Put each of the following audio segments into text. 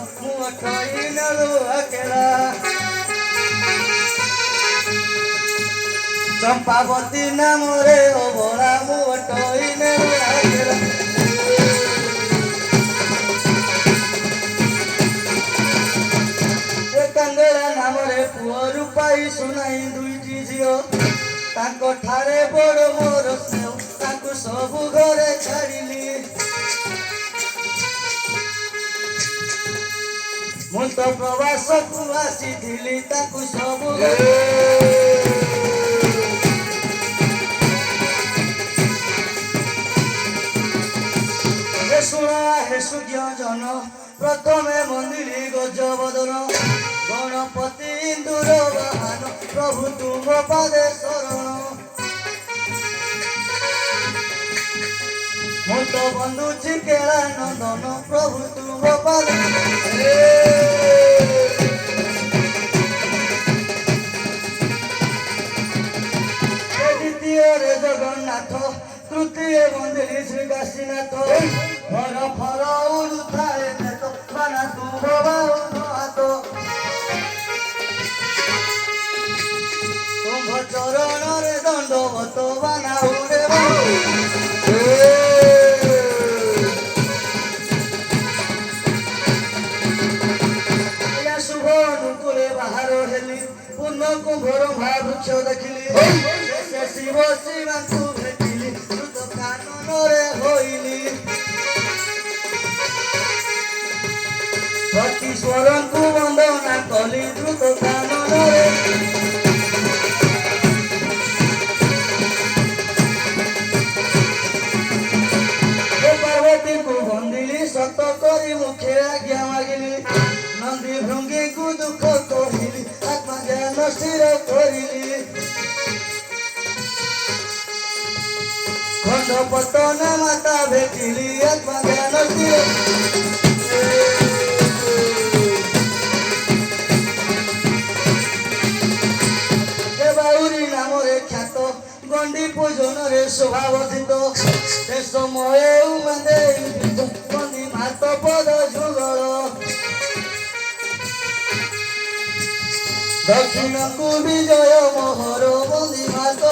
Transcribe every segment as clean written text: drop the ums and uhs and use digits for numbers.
ମୁଠଇ ନେଲୁ ଆକେଲା ଚମ୍ପାବତୀ ନାମରେ ଅବଳା ମୁଠଇ ନେଲୁ ଆକେଲା କାଙ୍ଗେଳା ନାମରେ ପୁଅ ରୂପାଇ ଶୁଣାଇ ଦୁଇଟି ଝିଅ ତାଙ୍କ ଠାରେ ବଡ଼ ମୋର ସ୍ନେହ ତାଙ୍କୁ ସବୁ ଘରେ ଛାଡ଼ିଲି ମୁଁ ତ ପ୍ରବାସକୁ ଆସିଥିଲି ତାକୁ ସବୁ ଶୁଣ ହେ ସୁଜ୍ଞ ଜନ ପ୍ରଥମେ ମନ୍ଦିରି ଗଜବଦନ ଗଣପତି ଇନ୍ଦୁର ବାହନ ପ୍ରଭୁ ତୁମ ପାଦେ ଶରଣ ମୁଁ ତ ବନ୍ଦୁଛି କେଳା ନନ୍ଦନ ପ୍ରଭୁ ତୁମ ପାଦେ ଦ୍ୱିତୀୟରେ ଜଗନ୍ନାଥ ତୃତୀୟ ମନ୍ଦିର ଶ୍ରୀ କାଶୀନାଥ ଫର ଫର ଉଡୁଥାଏ ନେତ ବାନା ତୁମ ବାହୁନ ହାତ ତୁମ୍ଭ ଚରଣରେ ଦଣ୍ଡବତ ବାନା ଉଡେ ଶୁଭ ଅନୁକୂଳେ ବାହାର ହେଲି ପୂର୍ଣ୍ଣ କୁମ୍ଭର ମହାବୃକ୍ଷ ଦେଖିଲି ସେ ଶିବ ଶିବାଙ୍କୁ ଭେଟିଲି ଦ୍ରୁତ କାନନରେ ହୋଇଲି ପ୍ରତୀଶ୍ୱରଙ୍କୁ ବନ୍ଦନା କଲି ଦ୍ରୁତ କାନନରେ ପାର୍ବତୀଙ୍କୁ ବନ୍ଦିଲି ସତ କରି ମୁଖେ ଆଜ୍ଞା ମାଗିଲି ନନ୍ଦୀ ଭୃଙ୍ଗୀଙ୍କୁ ଦୁଃଖ କହିଲି ଆତ୍ମଜ୍ଞାନ ସ୍ଥିର କରିଲି ଖଣ୍ଡ ପତନ ମାତା ଭେଟିଲି ଆତ୍ମଜ୍ଞାନ ସ୍ଥିର ବାଉରୀ ନାମରେ ଖ୍ୟାତ ଗଣ୍ଡି ପୂଜନରେ ଶୋଭାବର୍ଦ୍ଧିତ ସେ ସମୟ ଗଣ୍ଡି ମାତ ପଦ ଯୁଗଳ ଦକ୍ଷିଣକୁ ବିଜୟ ମୋହର ବନ୍ଦୀ ମାତ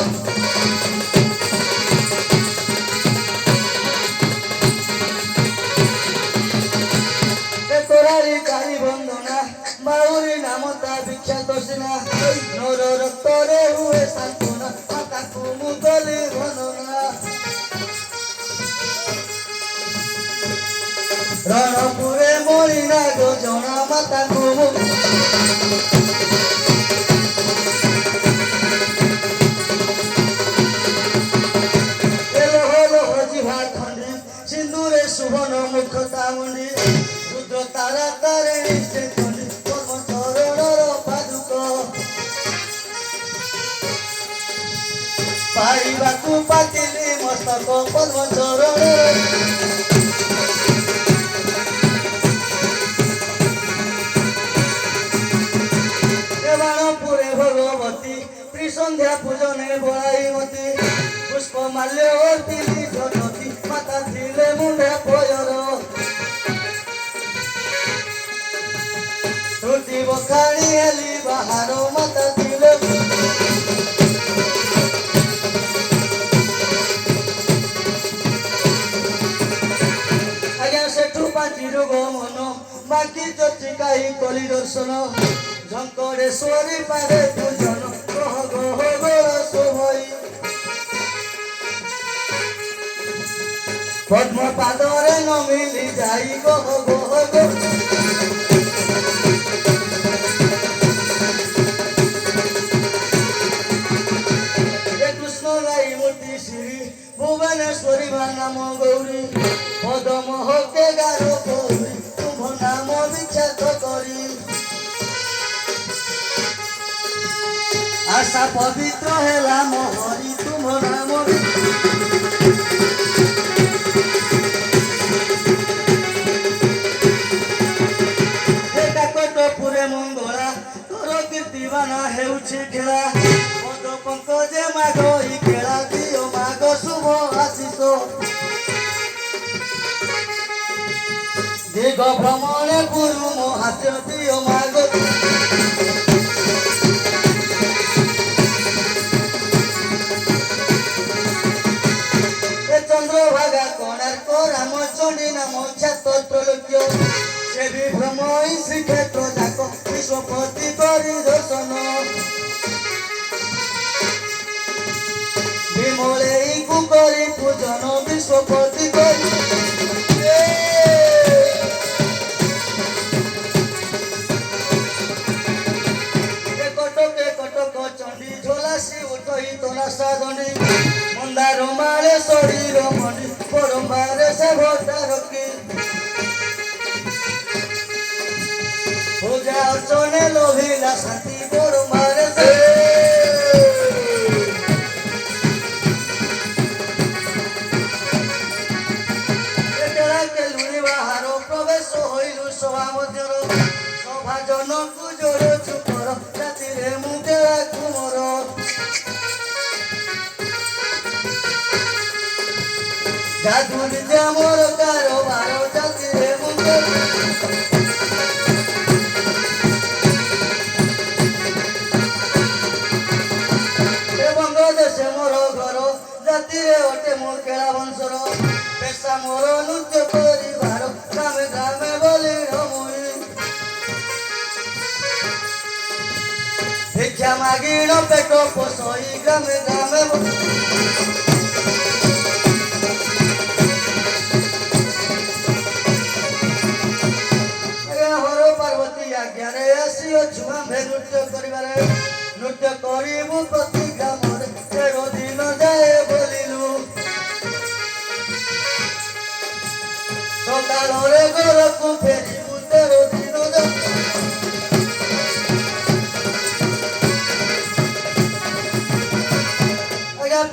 କରାଳି କାଳି ବନ୍ଦନା ବାଉରୀ ନାମ ତା ବିଖ୍ୟାତ ସିନା ନର ରକ୍ତରେ ହୁଏ ସାନ୍ତ୍ୱନା ତାକୁ ମୁଁ କଲି ବର୍ଣ୍ଣନା ରଣପୁରେ ମଳିନା ଜଣା ମାତାଙ୍କୁ ମୁଁ ସିନ୍ଦୁରେ ସୁବର୍ଣ୍ଣ ମୁଖ ତାମୁଣ୍ଡି ରୁଦ୍ର ତାରା ତାରିଣୀ ସେ ଖଣ୍ଡି ପଦ୍ମ ଚରଣର ପାଦୁକ ପାଇବାକୁ ପାତିଲି ମସ୍ତକ ପଦ୍ମ ଚରଣ ବାଣପୁରେ ଭଗବତୀ ତ୍ରିସନ୍ଧ୍ୟା ପୂଜନେ ବଳାଇ ମତି ପୁଷ୍ପ ମାଲ୍ୟ ଅର୍ପିଲି ଜଗତୀ ମାତା ଥିଲେ ମୁଣ୍ଡେ ପୟର ତ୍ରୁଟି ବଖାଣି ହେଲି ବାହାର ମାତା ଥିଲେ ଆଜ୍ଞା ସେଠୁ ପାଞ୍ଚି ରୋଗ ମନ ବାକି ଚର୍ଚିକାଇ କଲି ଦର୍ଶନ ଝଙ୍କଡେଶ୍ୱରୀ ପାରେ ପୂଜନ ଗ୍ରହ ଗ୍ରହ ଗୋଳ ଶୋଭଇ ପଦ୍ମ ପାଦରେ ନ ମିଳି ଯାଇ ଗହ ଗହ କୃଷ୍ଣ ଗାଇ ମୂର୍ତ୍ତି ଶ୍ରୀ ଭୁବନେଶ୍ୱରୀ ମା ନାମ ଗୌରୀ ପଦମ ହକେ ଗାର ଗୌରୀ ତୁମ ନାମ ବିଖ୍ୟାତ କରି आशा पवित्र हेला मोहरी तुम नाम कटपुरे मंगला तोर कीर्तिवाना हेउछि खेला पद पंकजे माग ई खेला दियो माग शुभ आशीष दीर्घ ଦିଗ ଭ୍ରମଣେ ଗୁରୁ ମୋ ହାତ ଦିଅ ମାଗ ଚନ୍ଦ୍ରଭାଗା କୋଣାର୍କ ରାମଚଣ୍ଡୀ ନାମ ଖ୍ୟାତ ତ୍ରୈଲୋକ୍ୟ ସେ ବିଭ୍ରମ ଶ୍ରୀକ୍ଷେତ୍ର ଯାକ ବିଶ୍ୱପତି କରି ଦର୍ଶନ ବିମଳେଇକୁ କରି ପୂଜନ ବିଶ୍ୱପତି କରି କଟକ ଚଣ୍ଡୀ ଝୋଲାସି ଉଠଇ ତୋଲାସା ଦଣ୍ଡୀ ମନ୍ଦାର ମାଳେ ଶରୀର ମଣ୍ଡି ପରମ୍ବାରେ ସେ ଭଟା ରଖି ପୂଜା ଅର୍ଚ୍ଚନେ ଲୋଭିଲା ଶାନ୍ତି ପରମ୍ବାରେ ସେ କେଲୁଣି ବାହାର ପ୍ରବେଶ ହଇଲୁ ସଭା ମଧ୍ୟର ସଭା ଜନକୁ ଜୋର ଚୁପର ରାତିରେ ମୁଁ କେଳା କୁମର ଯାଦୁରି ଯେ ମୋର କାରବାର ଜାତିରେ ମୁଁ ବଙ୍ଗ ଦେଶେ ମୋର ଘର ଜାତିରେ ଅଟେ ମୋ କେଳା ବଂଶର ପେଶା ମୋର ନୃତ୍ୟ କରିବାର ଗ୍ରାମେ ଗ୍ରାମେ ବୋଲି ରମୁଣି ଭିକ୍ଷା ମାଗିଣ ପେଟ ପୋଷଇ ଗ୍ରାମେ ଗ୍ରାମେ ହର ପାର୍ବତୀ ଆଜ୍ଞାରେ ଆସିଅଛୁ ଆମ୍ଭେ ନୃତ୍ୟ କରିବାରେ ନୃତ୍ୟ କରିବୁ ପ୍ରତି ଗ୍ରାମରେ 13 ଦିନ ଯାଏ ବୋଲିଲୁ ସକାଳରେ ଘରକୁ ଫେରିବୁ 13 ଦିନ ଯାଏ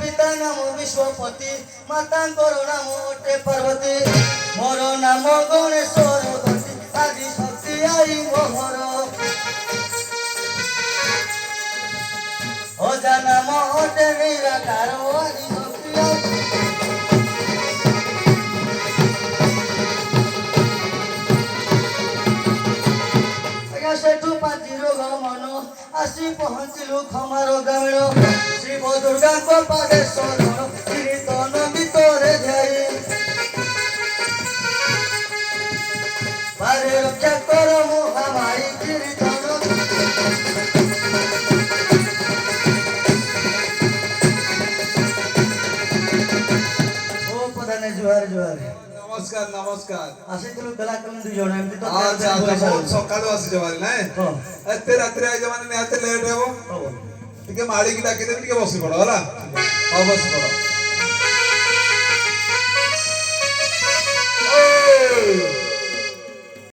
ପିତା ନାମ ବିଶ୍ୱପତି ମାତାଙ୍କର ନାମ ଅଟେ ପାର୍ବତୀ ମୋର ନାମ ଗଣେଶ୍ୱର ଗତି ଆଜି ଶକ୍ତି ଆଇ ମୋହର ଅଜା ନାମ ଅଟେ ନିରାକାର ଆଜି ଶକ୍ତି ଆଇ ସେଠୁ ପାଚିର ଗମନ ଆସି ପହଞ୍ଚିଲୁ ଖମାର ଗ୍ରାମୀଣ ଶିବ ଦୁର୍ଗାଙ୍କ ପାଦେ ଶରଣ କୀର୍ତ୍ତନ ଭିତରେ ଧ୍ୟାଇ ବାରେ ରକ୍ଷା କର ମହାମାରୀ କୀର୍ତ୍ତନ ଓ ପ୍ରଧାନ ଜୁହାର ଜୁହାର নমস্কার নমস্কার আসিଥିଲୁ କଲାକାର 2 ଜଣ ଏମିତି ତ আচ্ছা আচ্ছা বহুত সকালু আসিছ ভাই না এতে রাত্রে আইজ মানে নিহাতে লেট হবো হব ଟିକେ ମାଳିକି ଡାକିଦେବି ଟିକେ ବସି ପଡ ହେଲା ହଉ ବସି ପଡ